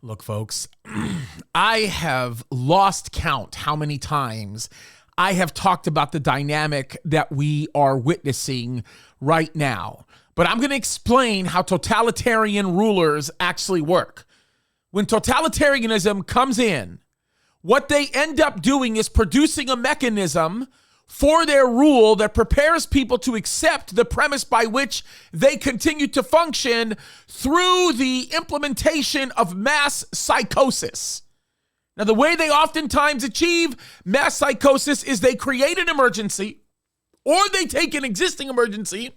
Look, folks, I have lost count how many times I have talked about the dynamic that we are witnessing right now. But I'm going to explain how totalitarian rulers actually work. When totalitarianism comes in, what they end up doing is producing a mechanism for their rule that prepares people to accept the premise by which they continue to function through the implementation of mass psychosis. Now, the way they oftentimes achieve mass psychosis is they create an emergency, or they take an existing emergency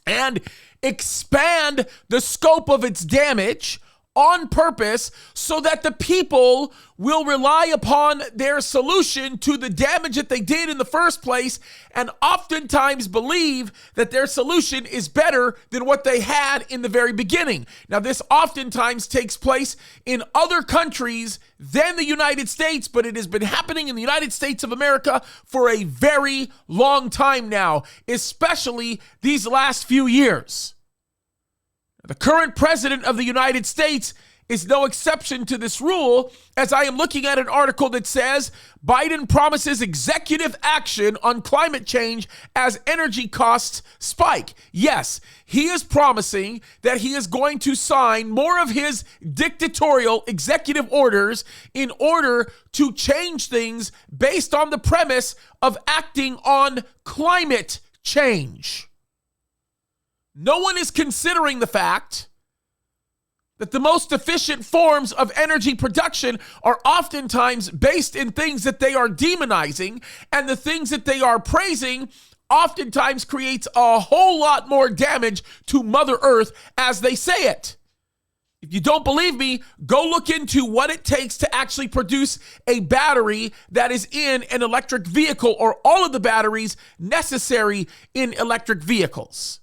and expand the scope of its damage on purpose so that the people will rely upon their solution to the damage that they did in the first place, and oftentimes believe that their solution is better than what they had in the very beginning. Now, this oftentimes takes place in other countries than the United States, but it has been happening in the United States of America for a very long time now, especially these last few years. The current president of the United States is no exception to this rule, as I am looking at an article that says Biden promises executive action on climate change as energy costs spike. Yes, he is promising that he is going to sign more of his dictatorial executive orders in order to change things based on the premise of acting on climate change. No one is considering the fact that the most efficient forms of energy production are oftentimes based in things that they are demonizing, and the things that they are praising oftentimes creates a whole lot more damage to Mother Earth as they say it. If you don't believe me, go look into what it takes to actually produce a battery that is in an electric vehicle, or all of the batteries necessary in electric vehicles.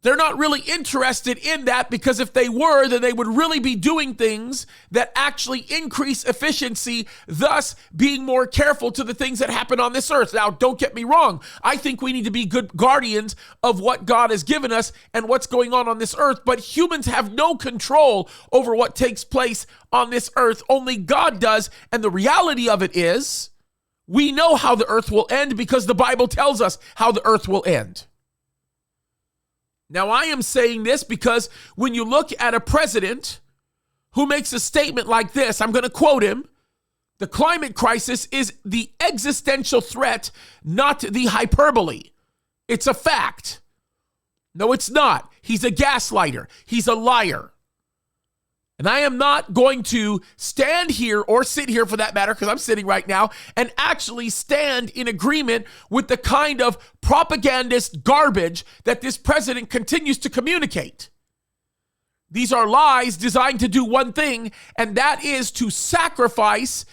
They're not really interested in that, because if they were, then they would really be doing things that actually increase efficiency, thus being more careful to the things that happen on this earth. Now, don't get me wrong. I think we need to be good guardians of what God has given us and what's going on this earth, but humans have no control over what takes place on this earth. Only God does, and the reality of it is, we know how the earth will end because the Bible tells us how the earth will end. Now, I am saying this because when you look at a president who makes a statement like this, I'm going to quote him: "The climate crisis is the existential threat, not the hyperbole." It's a fact. No, it's not. He's a gaslighter. He's a liar. And I am not going to stand here, or sit here for that matter, because I'm sitting right now, and actually stand in agreement with the kind of propagandist garbage that this president continues to communicate. These are lies designed to do one thing, and that is to sacrifice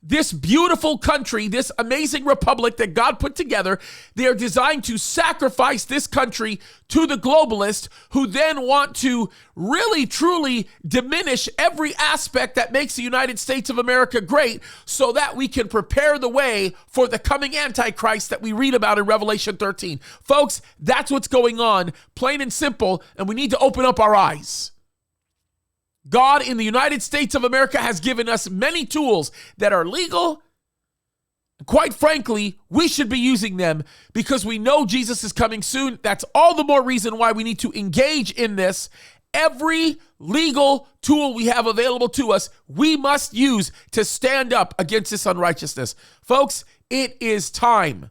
this beautiful country, this amazing republic that God put together. They are designed to sacrifice this country to the globalists, who then want to really, truly diminish every aspect that makes the United States of America great, so that we can prepare the way for the coming Antichrist that we read about in Revelation 13. Folks, that's what's going on, plain and simple, and we need to open up our eyes. God in the United States of America has given us many tools that are legal. Quite frankly, we should be using them because we know Jesus is coming soon. That's all the more reason why we need to engage in this. Every legal tool we have available to us, we must use to stand up against this unrighteousness. Folks, it is time.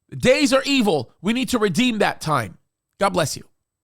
The days are evil. We need to redeem that time. God bless you.